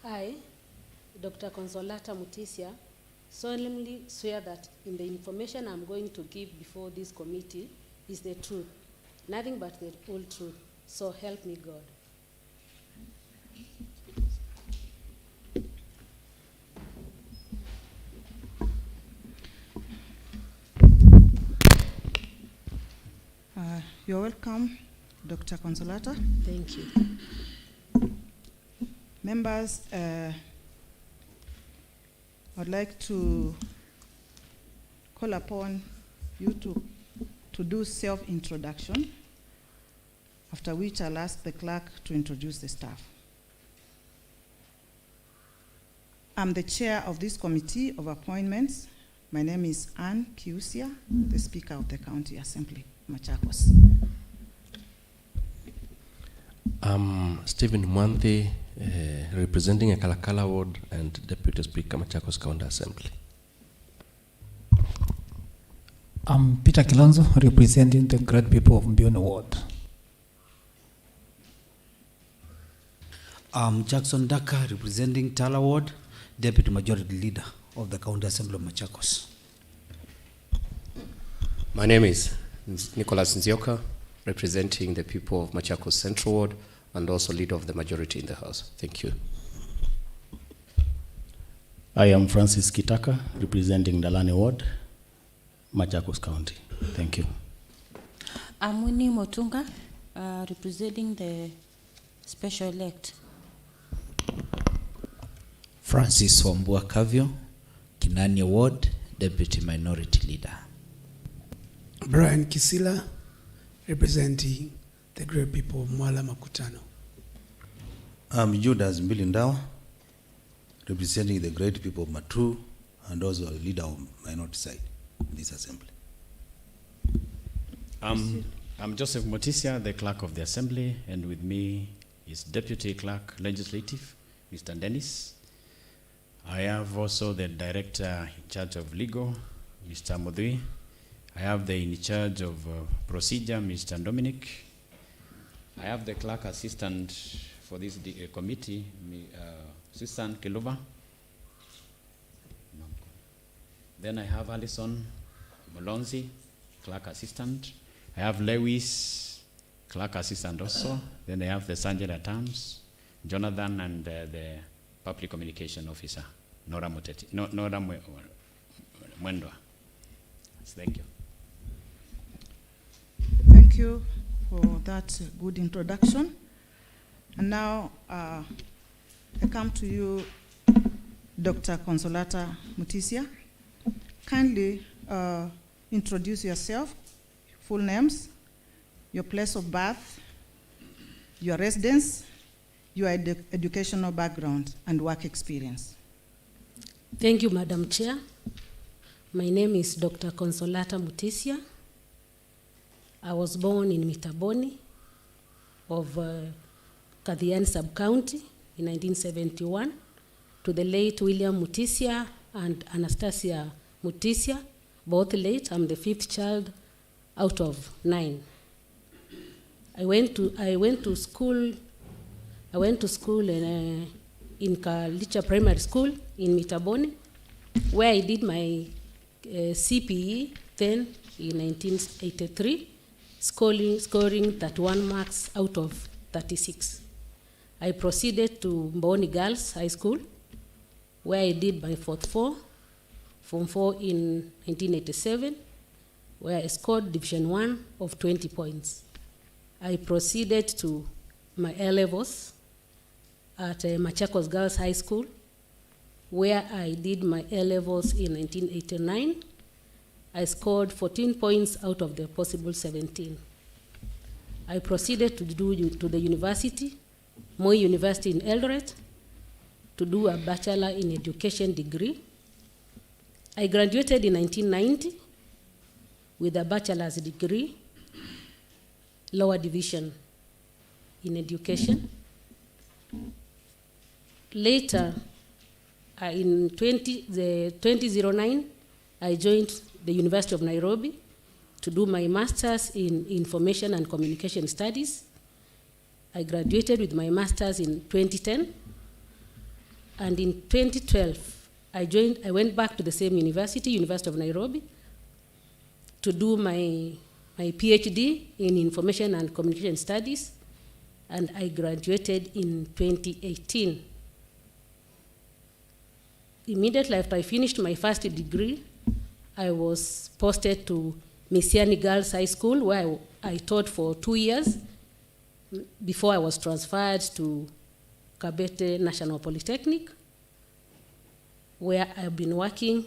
I, Dr. Consolata Mutisia, solemnly swear that in the information I'm going to give before this committee is the truth, nothing but the whole truth. So help me God. You're welcome, Dr. Consolata. Thank you. Members, I'd like to call upon you to do self-introduction, after which I'll ask the clerk to introduce the staff. I'm the chair of this committee of appointments. My name is Ann Kiusia, the Speaker of the County Assembly, Machakos. I'm Stephen Mwanthi, representing a Kalakala Ward and Deputy Speaker, Machakos County Assembly. I'm Peter Kilonzo, representing the great people of Mbioni Ward. I'm Jackson Daka, representing Tala Ward, Deputy Majority Leader of the County Assembly of Machakos. My name is Nicholas Nzioka, representing the people of Machakos Central Ward and also Leader of the Majority in the House. Thank you. I am Francis Kitaka, representing Dalani Ward, Machakos County. Thank you. I'm Winnie Motunga, representing the Special Elect. Francis Wambua Kavyo, Kinani Ward, Deputy Minority Leader. Brian Kisila, representing the great people of Mwala Makutano. I'm Judas Mbilindawa, representing the great people of Matu and also a leader of minority side in this assembly. I'm Joseph Motisia, the clerk of the assembly, and with me is Deputy Clerk Legislative, Mr. Dennis. I have also the director in charge of legal, Mr. Mudui. I have the in charge of procedure, Mr. Dominic. I have the clerk assistant for this committee, Susan Kiluba. Then I have Alison Molonzi, clerk assistant. I have Lewis, clerk assistant also. Then I have the Sergeant at Arms, Jonathan, and the public communication officer, Nora Mwendwa. Thank you. Thank you for that good introduction. And now I come to you, Dr. Consolata Mutisia. Kindly introduce yourself, full names, your place of birth, your residence, your educational background, and work experience. Thank you, Madam Chair. My name is Dr. Consolata Mutisia. I was born in Mitaboni of Kathiani Sub-County in 1971 to the late William Mutisia and Anastasia Mutisia, both late. I'm the fifth child out of 9. I went to school in Kalicha Primary School in Mitaboni, where I did my CPE then in 1983, scoring 31 marks out of 36. I proceeded to Mboni Girls High School, where I did my Form 4 in 1987, where I scored Division 1 of 20 points. I proceeded to my A-levels at Machakos Girls High School, where I did my A-levels in 1989. I scored 14 points out of the possible 17. I proceeded to the university, Moi University in Eldoret, to do a Bachelor in Education degree. I graduated in 1990 with a bachelor's degree, lower division in education. Later, in 2009, I joined the University of Nairobi to do my master's in Information and Communication Studies. I graduated with my master's in 2010. And in 2012, I went back to the same university, University of Nairobi, to do my PhD in Information and Communication Studies, and I graduated in 2018. Immediately after I finished my first degree, I was posted to Misiani Girls High School, where I taught for 2 years before I was transferred to Kabete National Polytechnic, where I've been working,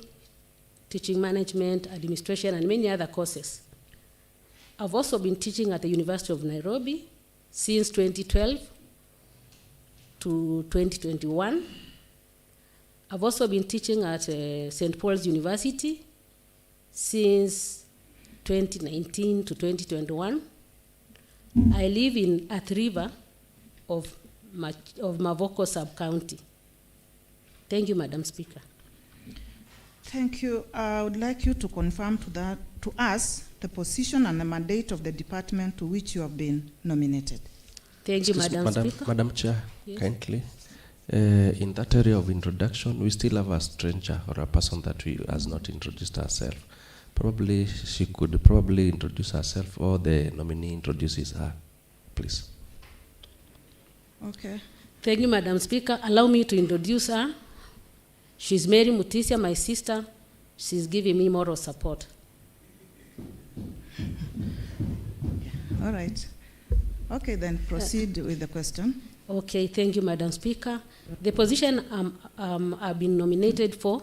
teaching management, administration, and many other courses. I've also been teaching at the University of Nairobi since 2012 to 2021. I've also been teaching at St. Paul's University since 2019 to 2021. I live in Athi River of Mavoko sub-county. Thank you, Madam Speaker. Thank you. I would like you to confirm to us the position and the mandate of the department to which you have been nominated. Thank you, Madam Speaker. Madam Chair, Yes. kindly. In that area of introduction, we still have a stranger or a person that has not introduced herself. Probably she could introduce herself, or the nominee introduces her, please. Okay. Thank you, Madam Speaker. Allow me to introduce her. She's Mary Mutisia, my sister. She's giving me moral support. All right. Okay, then proceed with the question. Okay, thank you, Madam Speaker. The position I've been nominated for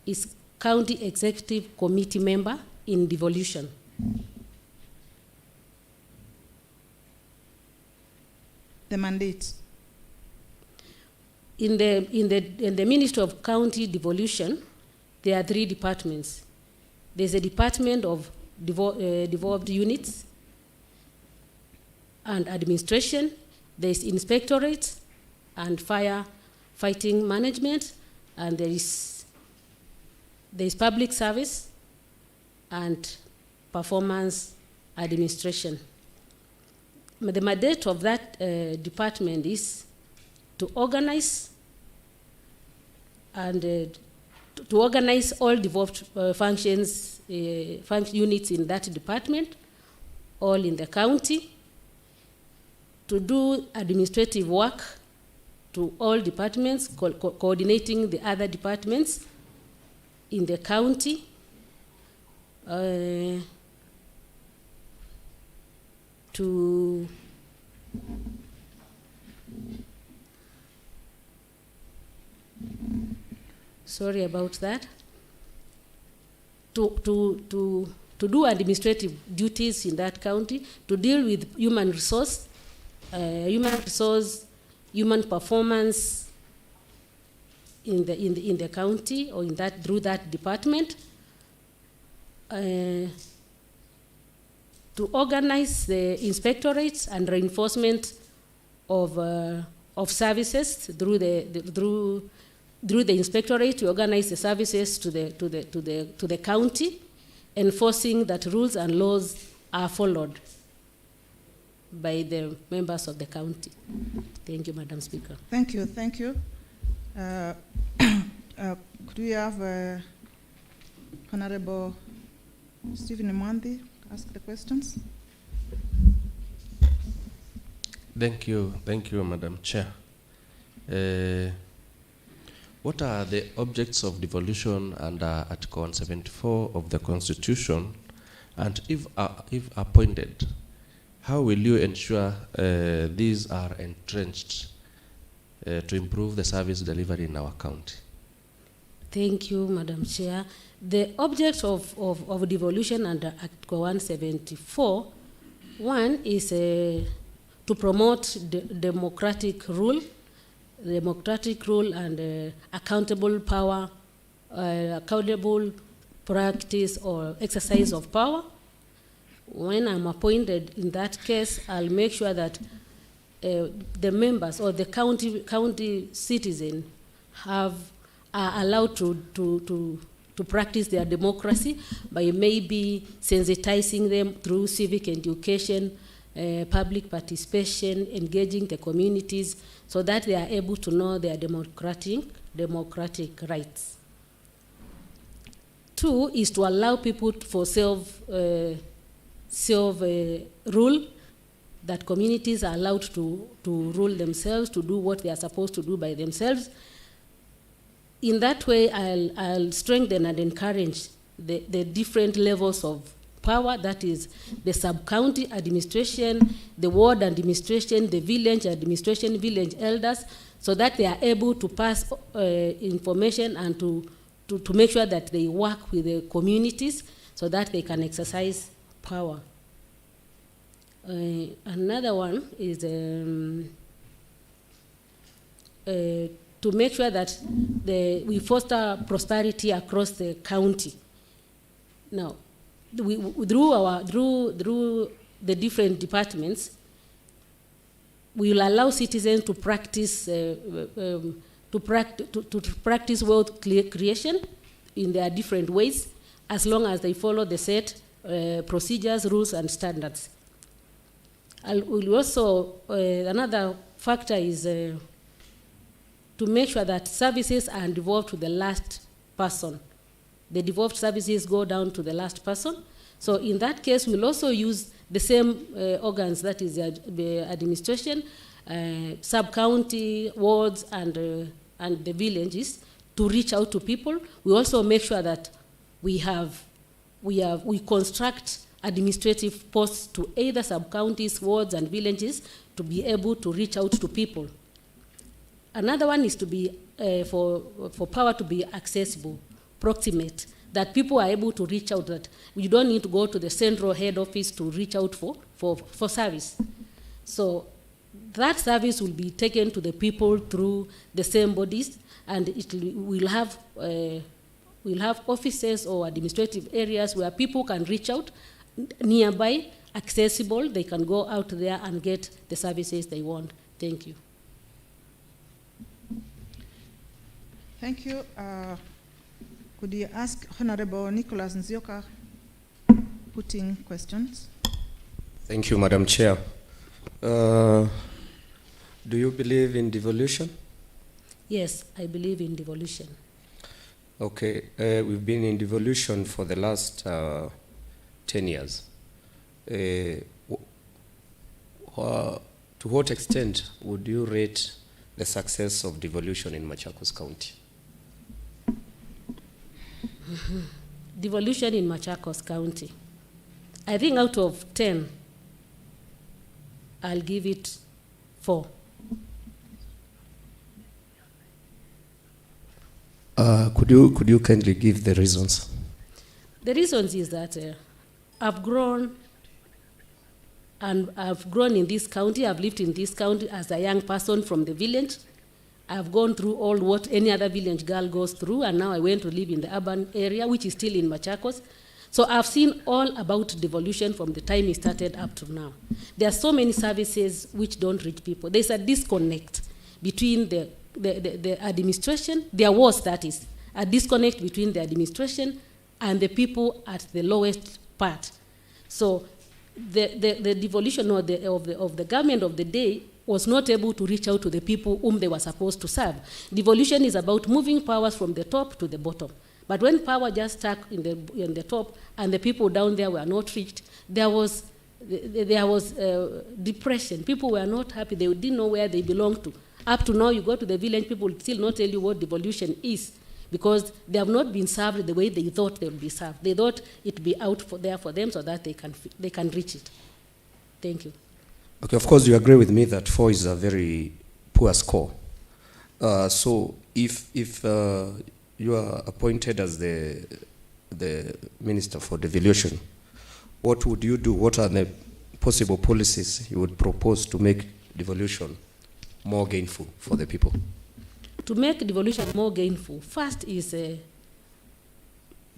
is County Executive Committee member in Devolution. The mandate. In the Ministry of County Devolution, there are 3 departments. There's a department of devolved units and administration. There's Inspectorate and firefighting management, and there's public service and performance administration. The mandate of that department is to organize and to organize all devolved functions, units in that department, all in the county, to do administrative work to all departments, coordinating the other departments in the county, to sorry about that, to do administrative duties in that county, to deal with human human performance in the county, or in that through that department, to organize the inspectorates and reinforcement of services through the inspectorate, to organize the services to the county, enforcing that rules and laws are followed by the members of the county. Thank you, Madam Speaker. Thank you, thank you. Could we have Honorable Stephen Mwandi ask the questions? Thank you, Madam Chair. What are the objects of devolution under Article 174 of the Constitution, and if appointed, how will you ensure these are entrenched to improve the service delivery in our county? Thank you, Madam Chair. The objects of devolution under Article 174, one is to promote democratic rule and accountable power, accountable practice or exercise of power. When I'm appointed in that case, I'll make sure that the members or the county citizen are allowed to practice their democracy by maybe sensitizing them through civic education, public participation, engaging the communities so that they are able to know their democratic rights. 2 is to allow people for self-rule, that communities are allowed to rule themselves, to do what they are supposed to do by themselves. In that way, I'll strengthen and encourage the different levels of power, that is the sub-county administration, the ward administration, the village administration, village elders, so that they are able to pass information and to make sure that they work with the communities so that they can exercise power. Another one is to make sure that we foster prosperity across the county. Now, through the different departments, we will allow citizens to practice practice wealth creation in their different ways, as long as they follow the set procedures, rules, and standards. We'll also another factor is to make sure that services are devolved to the last person. The devolved services go down to the last person. So in that case, we'll also use the same organs, that is the administration, sub-county, wards, and the villages to reach out to people. We also make sure that we construct administrative posts to either sub-counties, wards, and villages to be able to reach out to people. Another one is to be for power to be accessible, proximate, that people are able to reach out, that you don't need to go to the central head office to reach out for service. So that service will be taken to the people through the same bodies, and we'll have offices or administrative areas where people can reach out, nearby, accessible. They can go out there and get the services they want. Thank you. Thank you. Could you ask Honorable Nicholas Nzioka putting questions? Thank you, Madam Chair. Do you believe in devolution? Yes, I believe in devolution. Okay, we've been in devolution for the last 10 years. To what extent would you rate the success of devolution in Machakos County? Devolution in Machakos County. I think out of 10, I'll give it 4. Could you kindly give the reasons? The reasons is that I've grown in this county. I've lived in this county as a young person from the village. I've gone through all what any other village girl goes through, and now I went to live in the urban area, which is still in Machakos. So I've seen all about devolution from the time it started up to now. There are so many services which don't reach people. There's a disconnect between the administration. There was, that is, a disconnect between the administration and the people at the lowest part. So the devolution of the government of the day was not able to reach out to the people whom they were supposed to serve. Devolution is about moving powers from the top to the bottom. But when power just stuck in the top and the people down there were not reached, there was depression. People were not happy. They didn't know where they belonged to. Up to now, you go to the village, people will still not tell you what devolution is, because they have not been served the way they thought they would be served. They thought it would be out there for them so that they can reach it. Thank you. Okay, of course you agree with me that 4 is a very poor score. So if you are appointed as the Minister for Devolution, what would you do? What are the possible policies you would propose to make devolution more gainful for the people? To make devolution more gainful, first is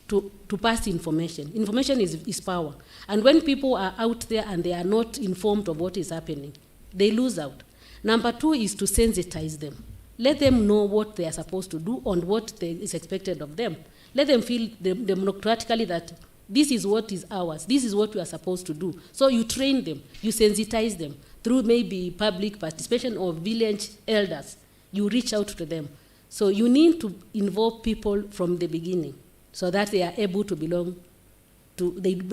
to pass information. Information is power. And when people are out there and they are not informed of what is happening, they lose out. Number 2 is to sensitize them. Let them know what they are supposed to do and what is expected of them. Let them feel democratically that This is what is ours. This is what we are supposed to do. So you train them, you sensitize them through maybe public participation or village elders. You reach out to them. So you need to involve people from the beginning so that they are able to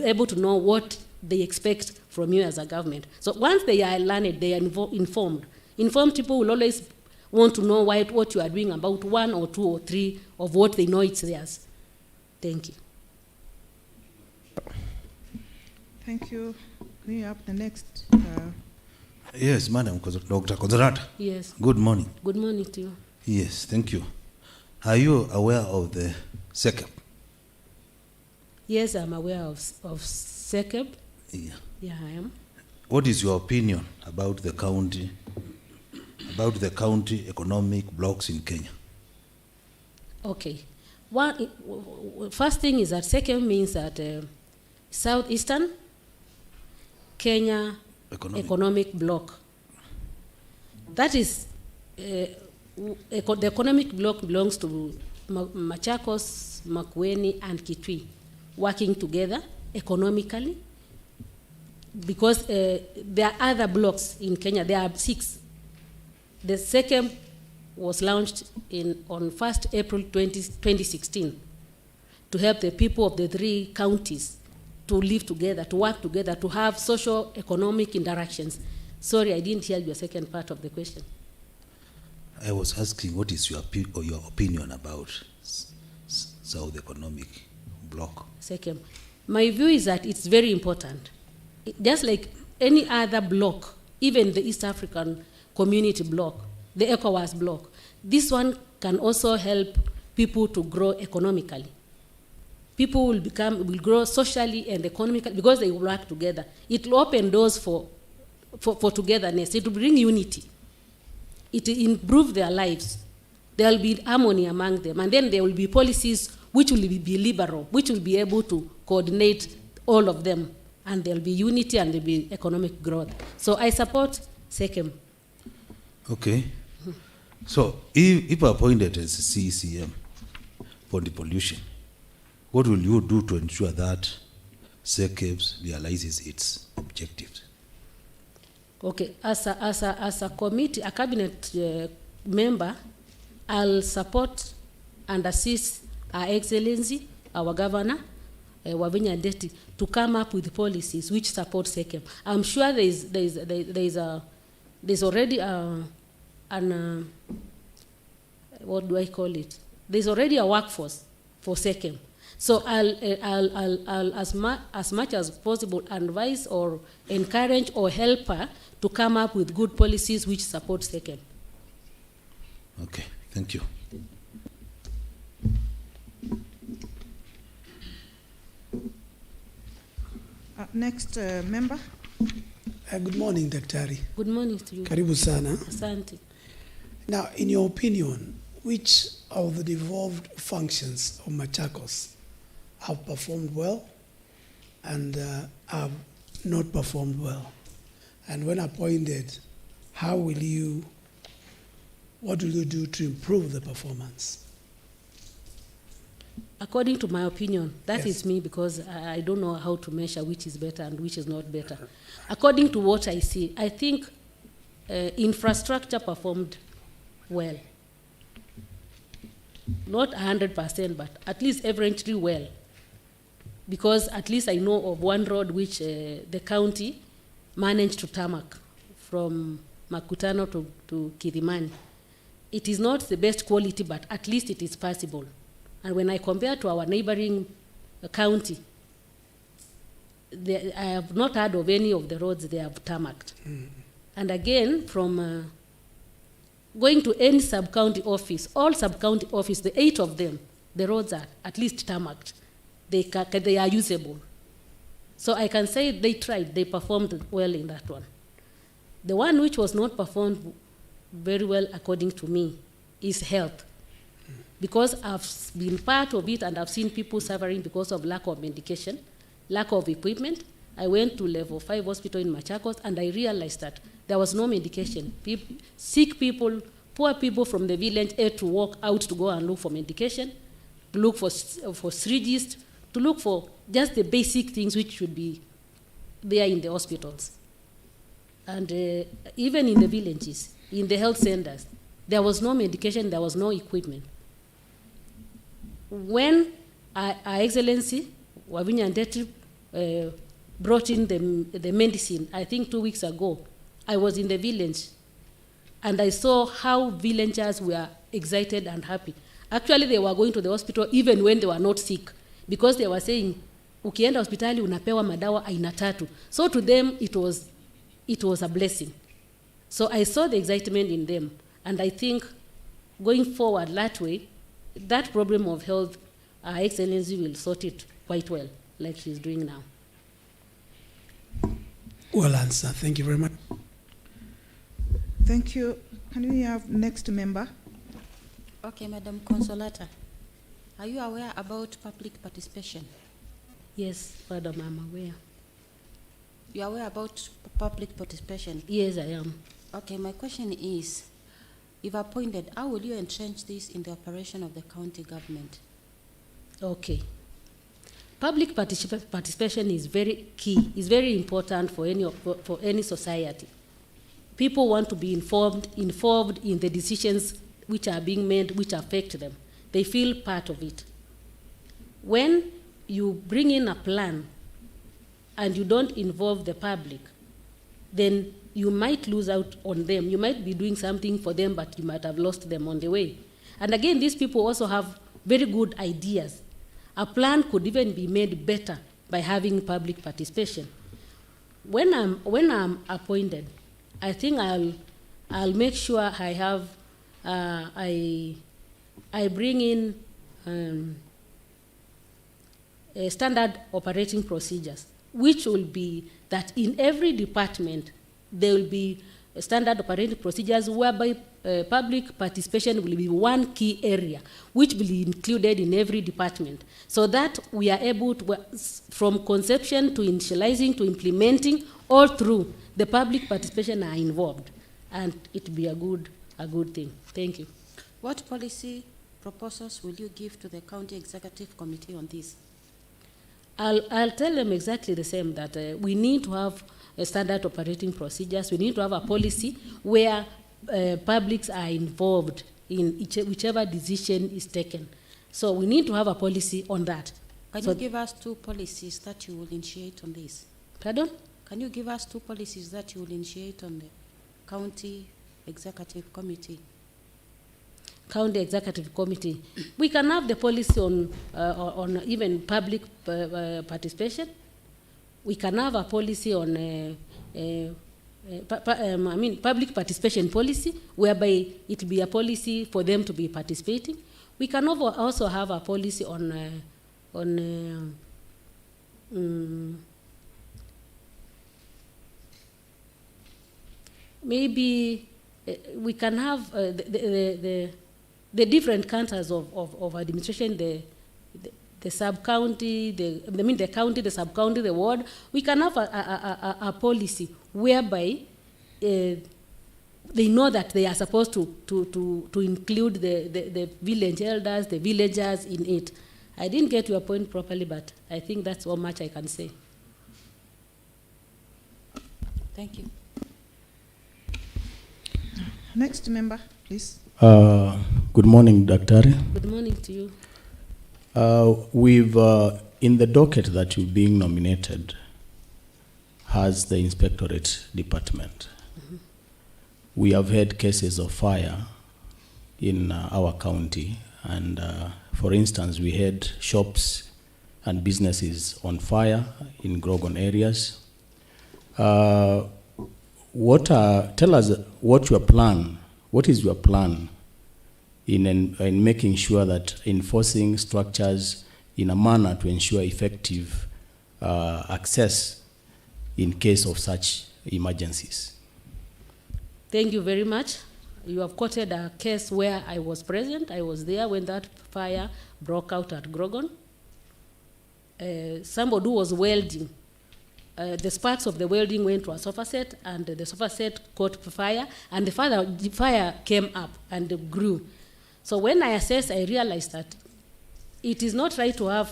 able to know what they expect from you as a government. So once they are learned, they are informed. Informed people will always want to know what you are doing about 1 or 2 or 3 of what they know it's theirs. Thank you. Thank you. We have the next. Yes, Madam Dr. Konzerata. Yes. Good morning. Good morning to you. Yes, thank you. Are you aware of the CECM? Yes, I'm aware of CECM. Yeah. Yeah, I am. What is your opinion about the county economic blocks in Kenya? Okay. First thing is that CECM means that Southeastern Kenya economic bloc. That is, the economic bloc belongs to Machakos, Makueni, and Kitui, working together economically, because there are other blocks in Kenya. There are 6. The CECM was launched on 1st April 2016 to help the people of the 3 counties to live together, to work together, to have socio-economic interactions. Sorry, I didn't hear your second part of the question. I was asking what is your opinion about South Economic Bloc? CECM. My view is that it's very important. Just like any other bloc, even the East African Community Bloc, the ECOWAS bloc, this one can also help people to grow economically. People will grow socially and economically because they will work together. It will open doors for togetherness. It will bring unity. It will improve their lives. There will be harmony among them. And then there will be policies which will be liberal, which will be able to coordinate all of them. And there will be unity and there will be economic growth. So I support CECM. Okay. So if appointed as CECM for devolution, what will you do to ensure that CECM realizes its objectives? Okay, as a committee, a cabinet member, I'll support and assist Our Excellency, our Governor, Wavinya Ndeti, to come up with policies which support CECM. I'm sure there's already what do I call it? There's already a workforce for CECM. So I'll as much as possible advise or encourage or help her to come up with good policies which support CECM. Okay, thank you. Next member. Good morning, Daktari. Good morning to you. Karibu sana. Asante. Now, in your opinion, which of the devolved functions of Machakos have performed well and have not performed well? And when appointed, what will you do to improve the performance? According to my opinion, that Yes. is me, because I don't know how to measure which is better and which is not better. According to what I see, I think infrastructure performed well. Not 100%, but at least averagely well. Because at least I know of one road which the county managed to tarmac from Makutano to Kirimani. It is not the best quality, but at least it is passable. And when I compare to our neighboring county, I have not heard of any of the roads they have tarmacked. Mm. And again, from going to any sub-county office, all sub-county office, the 8 of them, the roads are at least tarmacked. They are usable. So I can say they tried, they performed well in that one. The one which was not performed very well, according to me, is health. Because I've been part of it and I've seen people suffering because of lack of medication, lack of equipment. I went to level 5 hospital in Machakos and I realized that there was no medication. Sick people, poor people from the village had to walk out to go and look for medication, to look for syringes, to look for just the basic things which should be there in the hospitals. And even in the villages, in the health centers, there was no medication, there was no equipment. When Our Excellency, Wavinya Ndeti, brought in the medicine, I think 2 weeks ago, I was in the village, and I saw how villagers were excited and happy. Actually, they were going to the hospital even when they were not sick, because they were saying, ukienda hospitali unapewa madawa aina tatu. So to them, it was a blessing. So I saw the excitement in them, and I think going forward that way, that problem of health, Our Excellency will sort it quite well, like she's doing now. Well answered. Thank you very much. Thank you. Can we have next member? Okay, Madam Consolata, are you aware about public participation? Yes, Madam, I'm aware. You are aware about public participation? Yes, I am. Okay, my question is, if appointed, how will you entrench this in the operation of the county government? Okay. Public participation is very key, is very important for any society. People want to be informed in the decisions which are being made, which affect them. They feel part of it. When you bring in a plan and you don't involve the public, then you might lose out on them. You might be doing something for them, but you might have lost them on the way. And again, these people also have very good ideas. A plan could even be made better by having public participation. When I'm appointed, I think I'll make sure I have I bring in standard operating procedures, which will be that in every department there will be standard operating procedures whereby public participation will be one key area, which will be included in every department, so that we are able to, from conception to initializing to implementing, all through, the public participation are involved, and it will be a good thing. Thank you. What policy proposals will you give to the County Executive Committee on this? I'll tell them exactly the same, that we need to have standard operating procedures. We need to have a policy where publics are involved in whichever decision is taken. So we need to have a policy on that. Can you give us 2 policies that you will initiate on this? Pardon? Can you give us 2 policies that you will initiate on the County Executive Committee? County Executive Committee. We can have the policy on even public participation. We can have a policy on public participation policy, whereby it will be a policy for them to be participating. We can also have a policy on maybe we can have the different counters of administration, the sub-county, the county, the sub-county, the ward. We can have a policy whereby they know that they are supposed to include the village elders, the villagers in it. I didn't get your point properly, but I think that's how much I can say. Thank you. Next member, please. Good morning, Dr. Good morning to you. We've, in the docket that you're being nominated, has the Inspectorate Department. Mm-hmm. We have had cases of fire in our county, and for instance, we had shops and businesses on fire in Grogan areas. Tell us what is your plan in making sure that enforcing structures in a manner to ensure effective access in case of such emergencies? Thank you very much. You have quoted a case where I was present. I was there when that fire broke out at Grogan. Somebody was welding. The sparks of the welding went to a sofa set, and the sofa set caught fire, and the fire came up and grew. So when I assessed, I realized that it is not right to have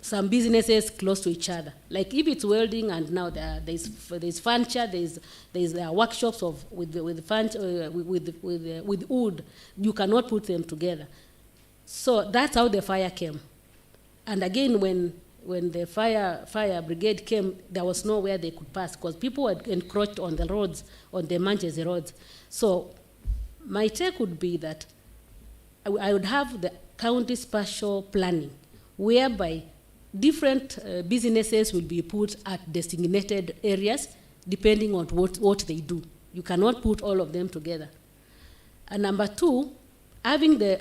some businesses close to each other. Like if it's welding and now there's furniture, there's workshops with wood, you cannot put them together. So that's how the fire came. And again, when the fire brigade came, there was nowhere they could pass because people were encroached on the roads, on the Manchester roads. So my take would be that I would have the county spatial planning, whereby different businesses will be put at designated areas depending on what they do. You cannot put all of them together. And number two, having the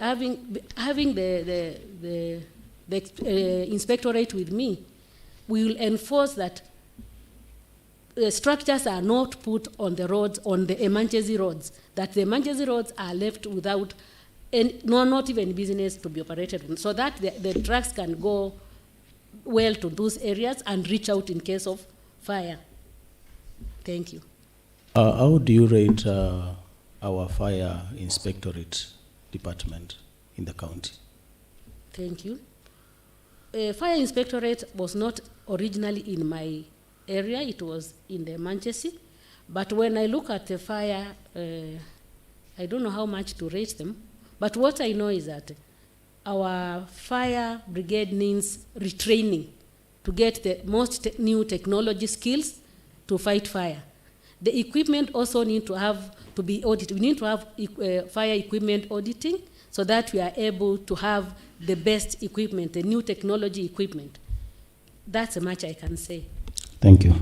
inspectorate with me, we will enforce that structures are not put on the roads, on the emergency roads, that the emergency roads are left without not even business to be operated, so that the trucks can go well to those areas and reach out in case of fire. Thank you. How do you rate our fire inspectorate department in the county? Thank you. Fire inspectorate was not originally in my area, it was in the Manchester. But when I look at the fire, I don't know how much to rate them, but what I know is that our fire brigade needs retraining to get the most new technology skills to fight fire. The equipment also need to be audited. We need to have fire equipment auditing so that we are able to have the best equipment, the new technology equipment. That's as much I can say. Thank you.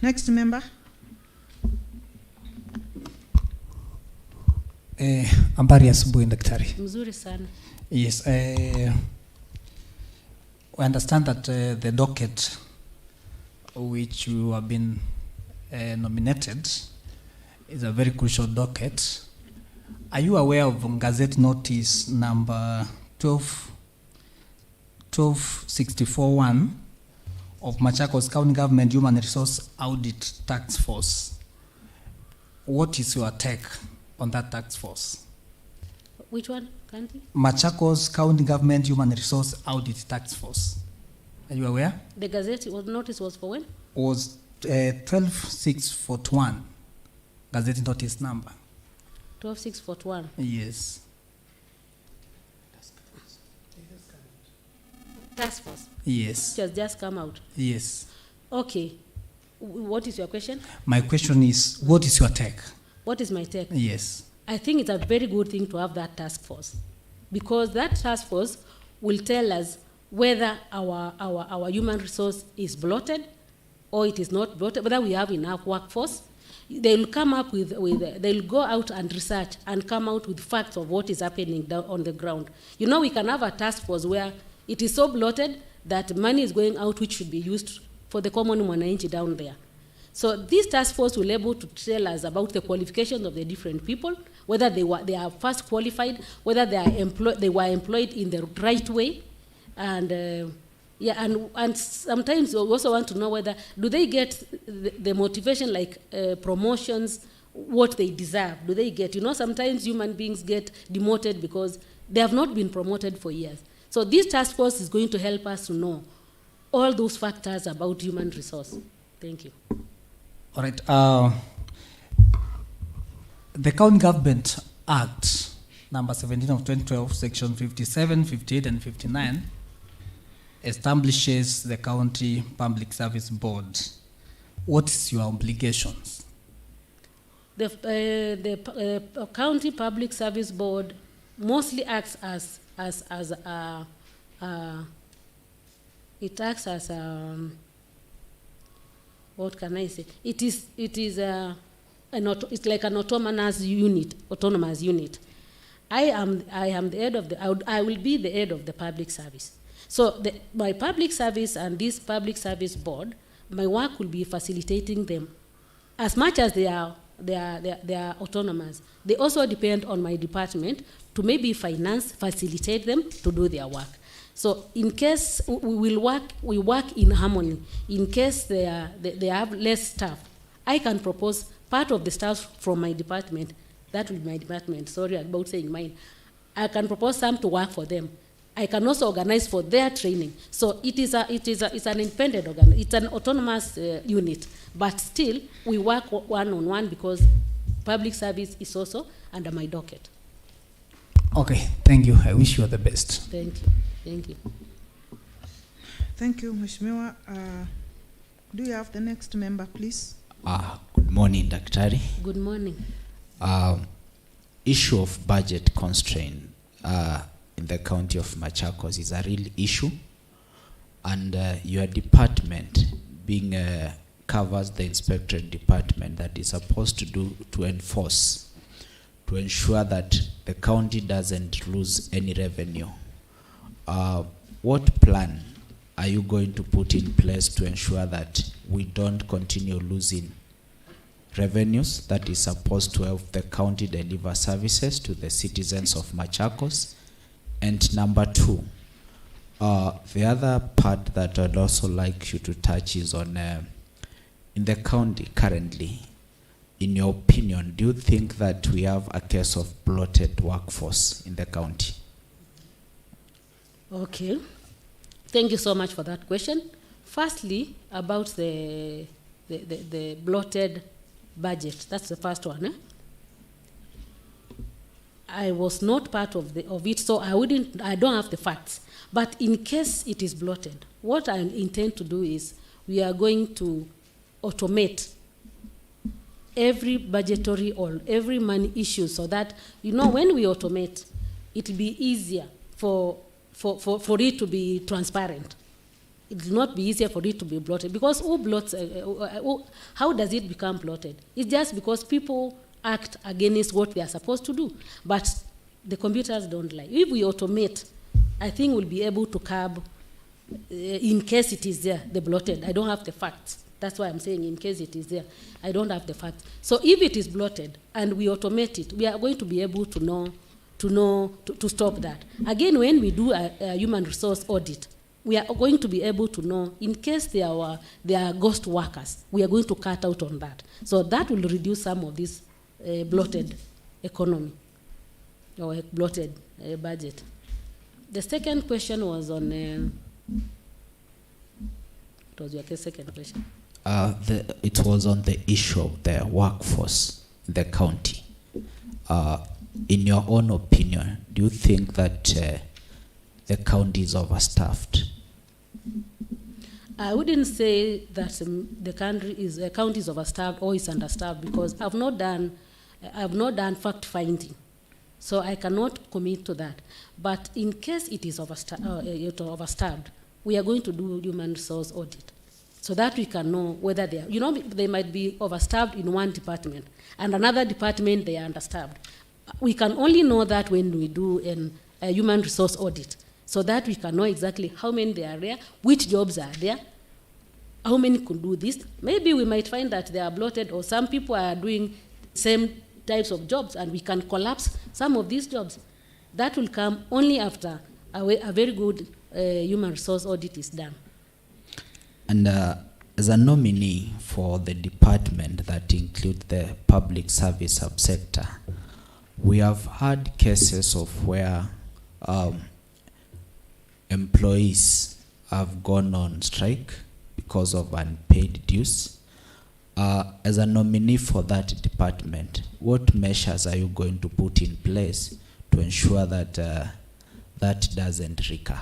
Next member. Ambari asubuhi daktari. Mzuri sana. Yes, we understand that the docket which you have been nominated is a very crucial docket. Are you aware of Gazette Notice number 1264-1 of Machakos County Government Human Resource Audit Task Force? What is your take on that task force? Which one, County? Machakos County Government Human Resource Audit Task Force. Are you aware? The Gazette notice was for when? Was 12/6/41. Gazette Notice number. 12/6/41. Yes. Task force. Yes. It has just come out. Yes. Okay. What is your question? My question is, what is your take? What is my take? Yes. I think it's a very good thing to have that task force, because that task force will tell us whether our human resource is bloated or it is not bloated, whether we have enough workforce. They'll come up they'll go out and research and come out with facts of what is happening down on the ground. You know, we can have a task force where it is so bloated that money is going out which should be used for the common mwananchi down there. So this task force will be able to tell us about the qualifications of the different people, whether they are first qualified, whether they were employed in the right way, and and sometimes we also want to know whether do they get the motivation, like promotions, what they deserve. Do they get? You know, sometimes human beings get demoted because they have not been promoted for years. So this task force is going to help us to know all those factors about human resource. Thank you. All right. The County Government Act, number 17 of 2012, section 57, 58, and 59, establishes the County Public Service Board. What is your obligations? The County Public Service Board mostly acts as what can I say? It's like an autonomous unit. I am the head of I will be the head of the public service. So my public service and this public service board, my work will be facilitating them. As much as they are autonomous, they also depend on my department to maybe facilitate them to do their work. So in case we work in harmony. In case they have less staff, I can propose part of the staff from my department. That will be my department. Sorry about saying mine. I can propose some to work for them. I can also organize for their training. So it's an independent organ. It's an autonomous unit, but still we work one-on-one because public service is also under my docket. Okay, thank you. I wish you all the best. Thank you. Thank you. Thank you, Mheshimiwa. Do you have the next member, please? Good morning, Daktari. Good morning. Issue of budget constraint in the county of Machakos is a real issue, and your department being covers the Inspectorate department that is supposed to enforce, to ensure that the county doesn't lose any revenue. What plan are you going to put in place to ensure that we don't continue losing revenues that is supposed to help the county deliver services to the citizens of Machakos? And number two, the other part that I'd also like you to touch is on in the county currently. In your opinion, do you think that we have a case of bloated workforce in the county? Okay. Thank you so much for that question. Firstly, about the bloated budget. That's the first one. I was not part of it, so I don't have the facts. But in case it is bloated, what I intend to do is we are going to automate every budgetary or every money issue so that, when we automate, it will be easier for it to be transparent. It will not be easier for it to be bloated. Because how does it become bloated? It's just because people act against what they are supposed to do. But the computers don't lie. If we automate, I think we'll be able to curb, in case it is there, the bloated. I don't have the facts. That's why I'm saying in case it is there. I don't have the facts. So if it is bloated and we automate it, we are going to be able to stop that. Again, when we do a human resource audit, we are going to be able to know, in case there are ghost workers, we are going to cut out on that. So that will reduce some of this bloated economy or bloated budget. The second question was on, what was your second question? It was on the issue of the workforce in the county. In your own opinion, do you think that the county is overstaffed? I wouldn't say that the county is overstaffed or is understaffed, because I've not done fact finding, so I cannot commit to that. But in case it is overstaffed, we are going to do human resource audit, so that we can know whether they might be overstaffed in one department and another department they are understaffed. We can only know that when we do a human resource audit, so that we can know exactly how many they are there, which jobs are there, how many could do this. Maybe we might find that they are bloated, or some people are doing same types of jobs, and we can collapse some of these jobs. That will come only after a very good human resource audit is done. And as a nominee for the department that includes the public service subsector, we have had cases of where employees have gone on strike because of unpaid dues. As a nominee for that department, what measures are you going to put in place to ensure that that doesn't recur?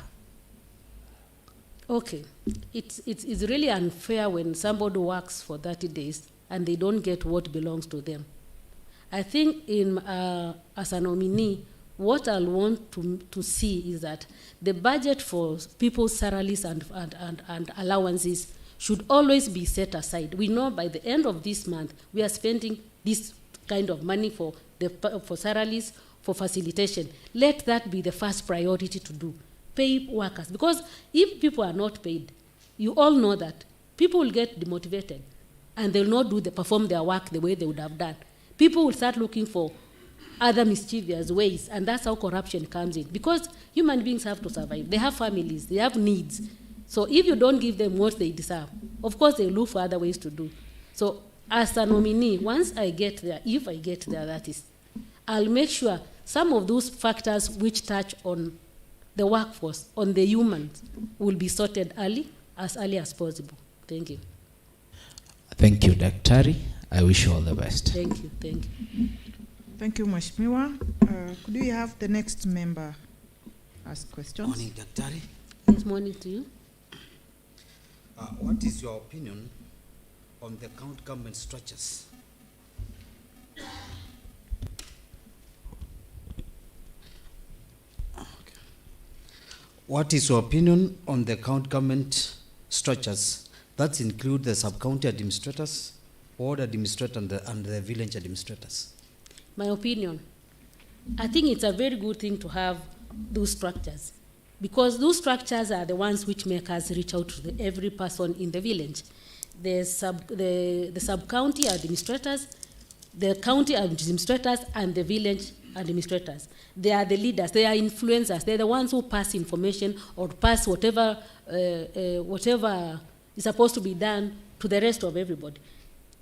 Okay. It's really unfair when somebody works for 30 days and they don't get what belongs to them. I think as a nominee, what I'll want to see is that the budget for people's salaries and allowances should always be set aside. We know by the end of this month, we are spending this kind of money for salaries, for facilitation. Let that be the first priority to do. Pay workers. Because if people are not paid, you all know that people will get demotivated and they will not perform their work the way they would have done. People will start looking for other mischievous ways, and that's how corruption comes in. Because human beings have to survive. They have families, they have needs. So if you don't give them what they deserve, of course they look for other ways to do. So as a nominee, once I get there, if I get there, that is, I'll make sure some of those factors which touch on the workforce, on the humans, will be sorted early as possible. Thank you. Thank you, Daktari. I wish you all the best. Thank you, thank you. Thank you, Mheshimiwa. Could we have the next member ask questions? Morning, Daktari. Yes, morning to you. What is your opinion on the county government structures? What is your opinion on the county government structures? That include the sub-county administrators, ward administrator, and the village administrators. My opinion, I think it's a very good thing to have those structures, because those structures are the ones which make us reach out to every person in the village. The sub-county administrators, the county administrators, and the village administrators. They are the leaders, they are influencers, they're the ones who pass information or pass whatever is supposed to be done to the rest of everybody.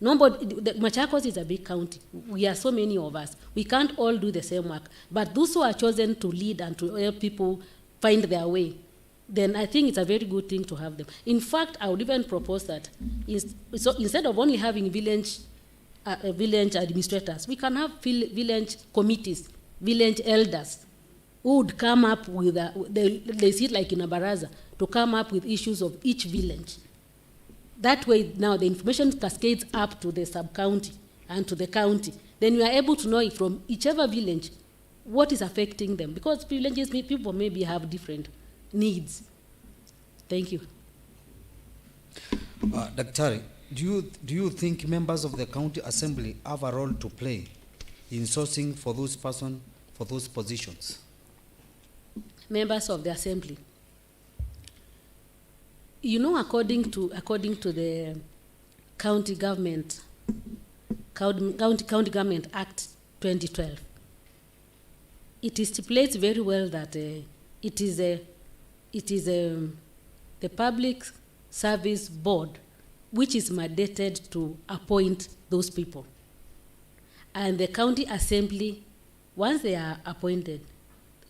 Machakos is a big county. We are so many of us. We can't all do the same work. But those who are chosen to lead and to help people find their way, then I think it's a very good thing to have them. In fact, I would even propose that so instead of only having village administrators, we can have village committees, village elders, who would come up with, they sit like in a baraza, to come up with issues of each village. That way, now the information cascades up to the sub-county and to the county. Then you are able to know from whichever village what is affecting them, because villages, people maybe have different needs. Thank you. Daktari, do you think members of the county assembly have a role to play in sourcing for those persons for those positions? Members of the assembly. You know, according to the County Government Act 2012, it stipulates very well that it is the Public Service Board which is mandated to appoint those people, and the county assembly, once they are appointed,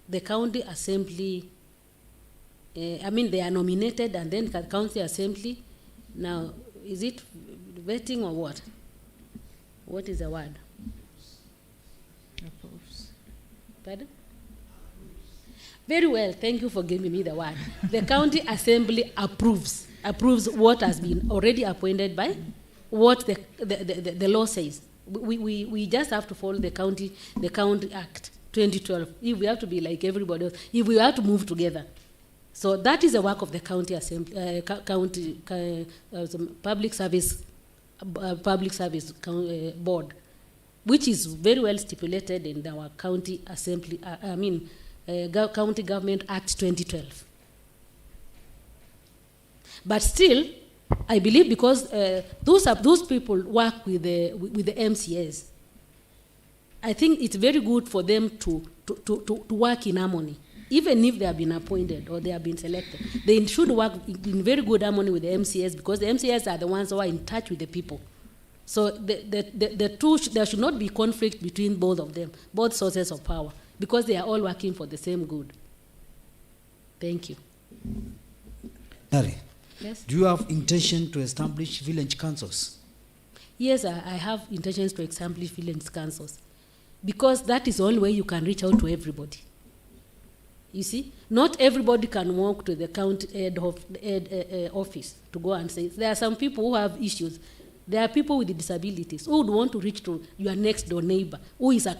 the county assembly. They are nominated, and then the county assembly. Now, is it vetting or what? What is the word? Approves. Pardon? Very well, thank you for giving me the word. The county assembly approves what has been already appointed by what the law says. We just have to follow the County Act 2012. If we have to be like everybody else, if we have to move together. So that is the work of the county assembly, public service board, which is very well stipulated in our county assembly. County Government Act 2012. But still, I believe because those people work with the MCAs, I think it's very good for them to work in harmony. Even if they have been appointed or they have been selected, they should work in very good harmony with the MCAs, because the MCAs are the ones who are in touch with the people. So the two, there should not be conflict between both of them, both sources of power, because they are all working for the same good. Thank you. Dari, yes? Do you have intention to establish village councils? Yes, I have intentions to establish village councils, because that is the only way you can reach out to everybody. You see, not everybody can walk to the county head office to go and say. There are some people who have issues. There are people with disabilities who would want to reach to your next door neighbor, who is a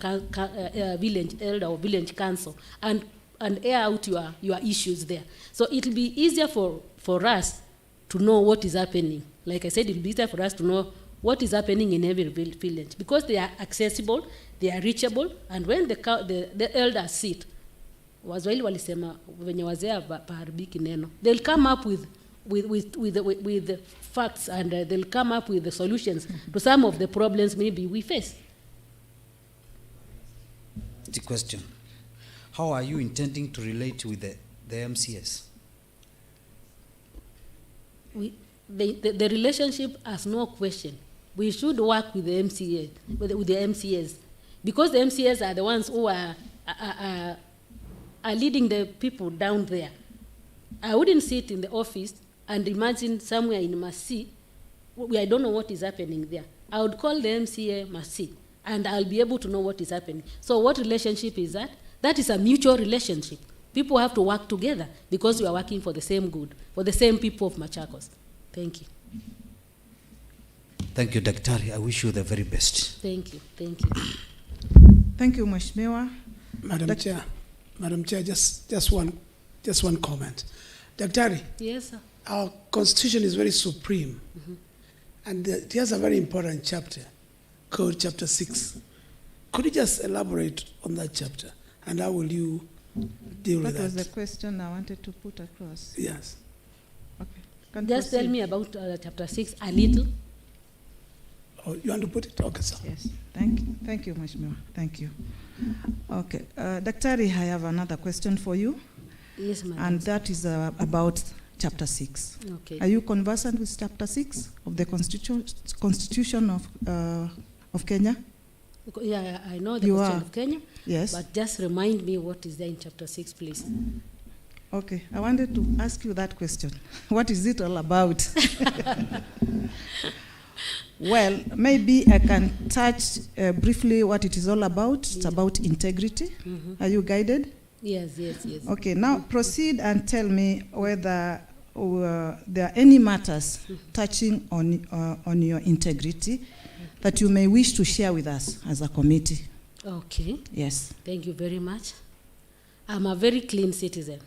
village elder or village council, and air out your issues there. So it will be easier for us to know what is happening. Like I said, it will be easier for us to know what is happening in every village, because they are accessible, they are reachable, and when the elders sit, Waswahili walisema wenye wazee paharibiki neno, they'll come up with the facts, and they'll come up with the solutions to some of the problems maybe we face. The question: how are you intending to relate with the MCS? The relationship has no question. We should work with the MCA, with the MCAs, because the MCAs are the ones who are are leading the people down there. I wouldn't sit in the office and imagine somewhere in Masi, I don't know what is happening there. I would call the MCA Masi, and I'll be able to know what is happening. So what relationship is that? That is a mutual relationship. People have to work together because we are working for the same good, for the same people of Machakos. Thank you. Thank you, Daktari. I wish you the very best. Thank you. Thank you. Thank you, Mheshimiwa. Madam Chair, just one comment. Daktari, Yes, sir. our constitution is very supreme, and it has a very important chapter, Code Chapter 6. Could you just elaborate on that chapter, and how will you deal with That was that? the question I wanted to put across. Yes. Okay. Can Just tell proceed. me about chapter 6 a little. Oh, you want to put it? Okay, sir. Yes. Thank you, Mheshimiwa. Thank you. Okay. Daktari, I have another question for you, Yes, madam. and that is about Chapter 6. Okay. Are you conversant with Chapter 6 of the Constitution of Kenya? Yeah, I know the You Constitution are. of Kenya, Yes. but just remind me what is there in chapter 6, please. Okay. I wanted to ask you that question. What is it all about? Well, maybe I can touch briefly what it is all about. It's about integrity. Are you guided? Yes. Okay, now proceed and tell me whether there are any matters touching on your integrity that you may wish to share with us as a committee. Okay. Yes. Thank you very much. I'm a very clean citizen.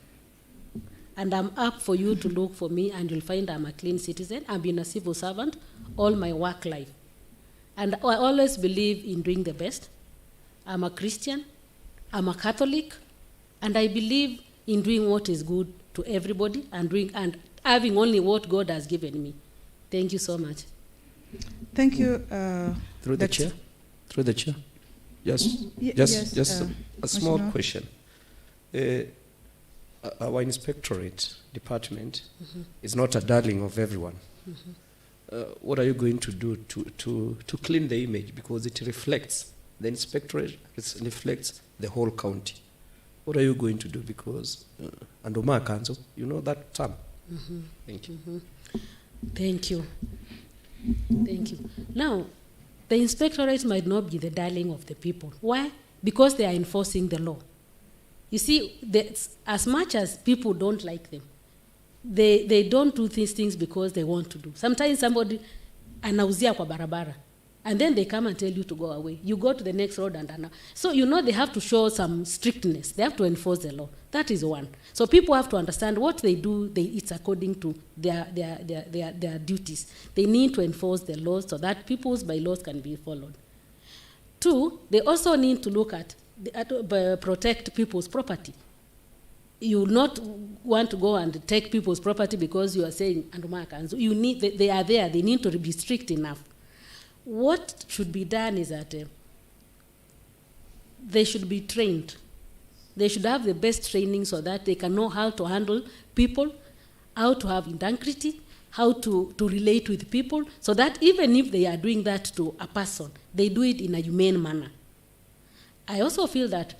And I'm up for you to look for me, and you'll find I'm a clean citizen. I've been a civil servant all my work life. And I always believe in doing the best. I'm a Christian, I'm a Catholic, and I believe in doing what is good to everybody and having only what God has given me. Thank you so much. Thank you. Through the chair? Through the chair? Just a small Mheshimiwa. question. Our Inspectorate department is not a darling of everyone. What are you going to do to clean the image? Because it reflects, the Inspectorate reflects the whole county. What are you going to do? Because, Andoma Council, you know that term. Thank you. Thank you. Thank you. Now, the Inspectorate might not be the darling of the people. Why? Because they are enforcing the law. You see, as much as people don't like them, they don't do these things because they want to do. Sometimes somebody anauzia kwa barabara, and then they come and tell you to go away. You go to the next road so they have to show some strictness. They have to enforce the law. That is one. So people have to understand what they do. It's according to their duties. They need to enforce the laws so that people's bylaws can be followed. Two, they also need to look at protect people's property. You not want to go and take people's property because you are saying they are there. They need to be strict enough. What should be done is that they should be trained. They should have the best training so that they can know how to handle people, how to have integrity, how to relate with people, so that even if they are doing that to a person, they do it in a humane manner. I also feel that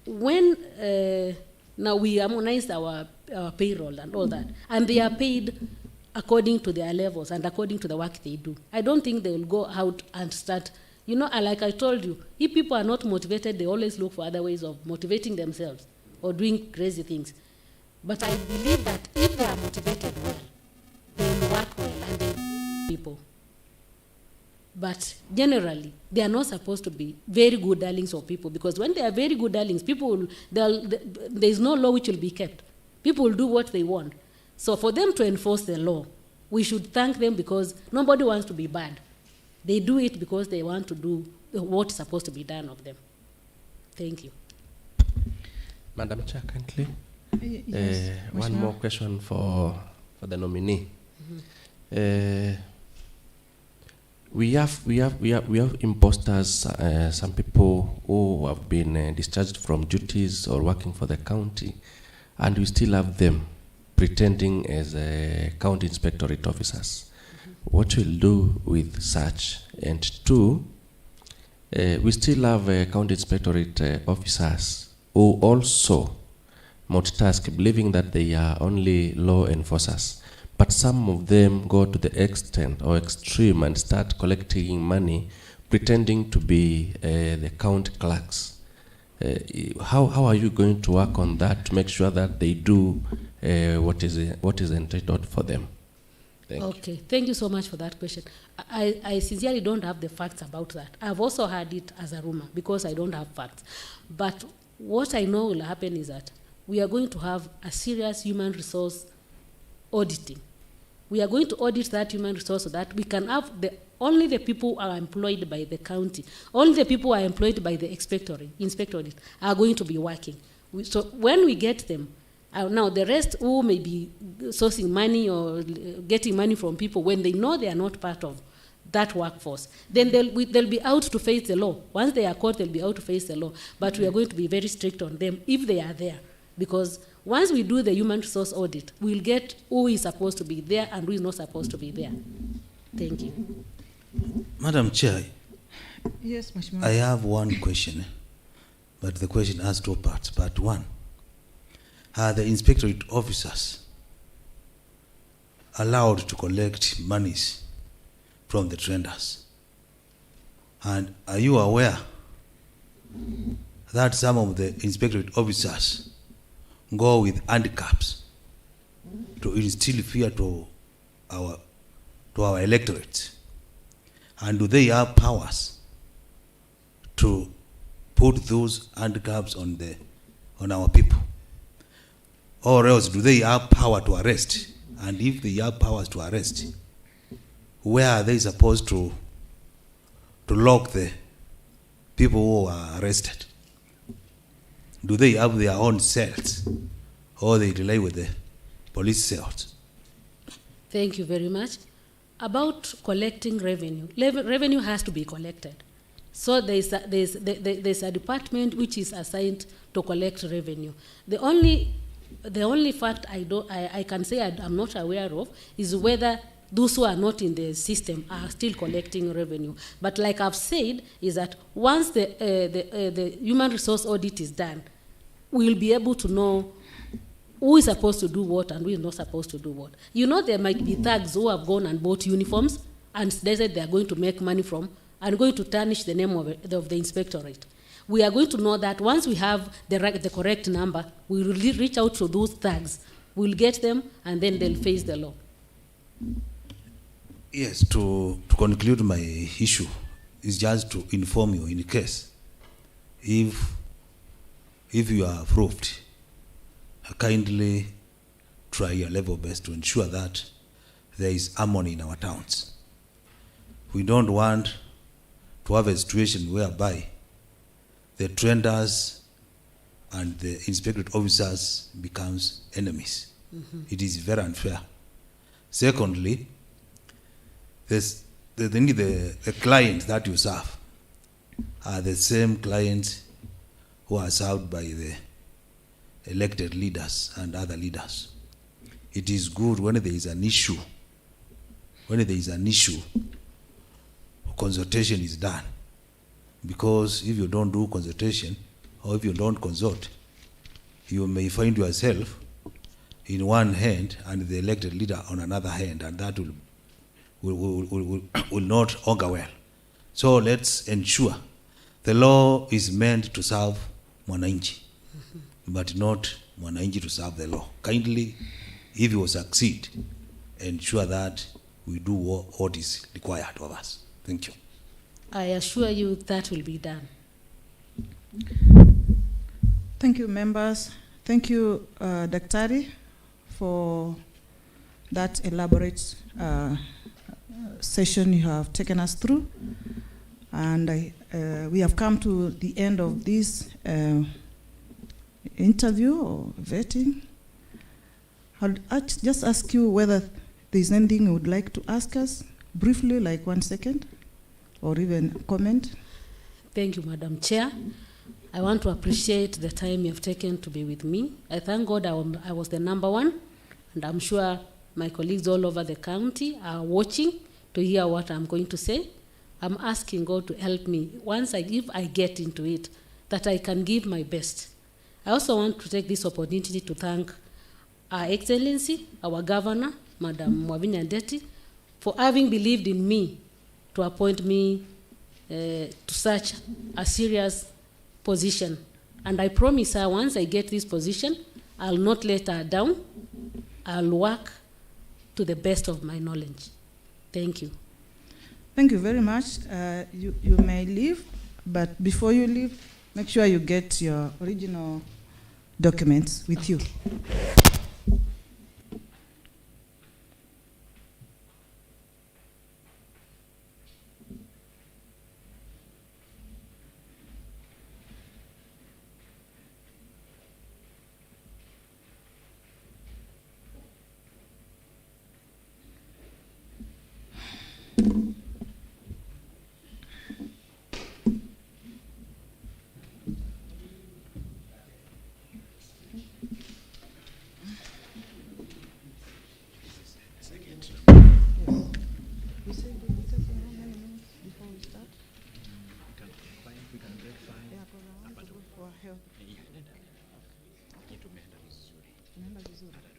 when now we harmonized our payroll and all that, and they are paid according to their levels and according to the work they do, I don't think they will go out and start, like I told you, if people are not motivated, they always look for other ways of motivating themselves or doing crazy things. But I believe that if they are motivated well, they will work well and they will people. But generally, they are not supposed to be very good darlings of people, because when they are very good darlings, there is no law which will be kept. People will do what they want. So for them to enforce the law, we should thank them, because nobody wants to be bad. They do it because they want to do what is supposed to be done of them. Thank you. Madam Chair, kindly. Yes, One more question for the nominee. We have imposters, some people who have been discharged from duties or working for the county, and we still have them pretending as county inspectorate officers. What we'll do with such? And two, we still have county inspectorate officers who also multitask, believing that they are only law enforcers. But some of them go to the extent or extreme and start collecting money, pretending to be the county clerks. How are you going to work on that to make sure that they do what is entitled for them? Thank you so much for that question. I sincerely don't have the facts about that. I've also heard it as a rumor because I don't have facts. But what I know will happen is that we are going to have a serious human resource auditing. We are going to audit that human resource so that we can have only the people who are employed by the county, only the people who are employed by the inspectorate are going to be working. So when we get them, now the rest who may be sourcing money or getting money from people, when they know they are not part of that workforce, then they'll be out to face the law. Once they are caught, they'll be out to face the law. But we are going to be very strict on them if they are there. Because once we do the human resource audit, we'll get who is supposed to be there and who is not supposed to be there. Thank you. Madam Chair, Yes, Mheshimiwa. I have one question, but the question has two parts. Part one, are the inspectorate officers allowed to collect monies from the traders? And are you aware that some of the inspectorate officers go with handicaps to instill fear to our electorate? And do they have powers to put those handicaps on our people? Or else do they have power to arrest? And if they have powers to arrest, where are they supposed to lock the people who are arrested? Do they have their own cells, or they rely with the police cells? Thank you very much. About collecting revenue, revenue has to be collected. So there's a department which is assigned to collect revenue. The only fact I can say I'm not aware of is whether those who are not in the system are still collecting revenue. But like I've said, is that once the human resource audit is done, we'll be able to know who is supposed to do what and who is not supposed to do what. You know, there might be thugs who have gone and bought uniforms and they said they are going to make money from and going to tarnish the name of the inspectorate. We are going to know that once we have the correct number, we will reach out to those thugs. We'll get them and then they'll face the law. Yes, to conclude my issue is just to inform you in case if you are approved, kindly try your level best to ensure that there is harmony in our towns. We don't want to have a situation whereby the traders and the inspectorate officers becomes enemies. Mm-hmm. It is very unfair. Secondly, the clients that you serve are the same clients who are served by the elected leaders and other leaders. It is good when there is an issue, consultation is done. Because if you don't do consultation, or if you don't consult, you may find yourself in one hand and the elected leader on another hand, and that will not augur well. So let's ensure the law is meant to serve mwananchi, but not mwananchi to serve the law. Kindly, if you succeed, ensure that we do what is required of us. Thank you. I assure you that will be done. Thank you, members. Thank you, Daktari, for that elaborate session you have taken us through. And we have come to the end of this interview or vetting. I'll just ask you whether there's anything you would like to ask us briefly, like 1 second, or even comment. Thank you, Madam Chair. I want to appreciate the time you have taken to be with me. I thank God I was the number one, and I'm sure my colleagues all over the county are watching to hear what I'm going to say. I'm asking God to help me, if I get into it, that I can give my best. I also want to take this opportunity to thank Our Excellency, our Governor, Madam Mwavinya Ndeti, for having believed in me to appoint me to such a serious position. And I promise her, once I get this position, I'll not let her down. I'll work to the best of my knowledge. Thank you. Thank you very much. You may leave, but before you leave, make sure you get your original documents with you. Tumeenda vizuri.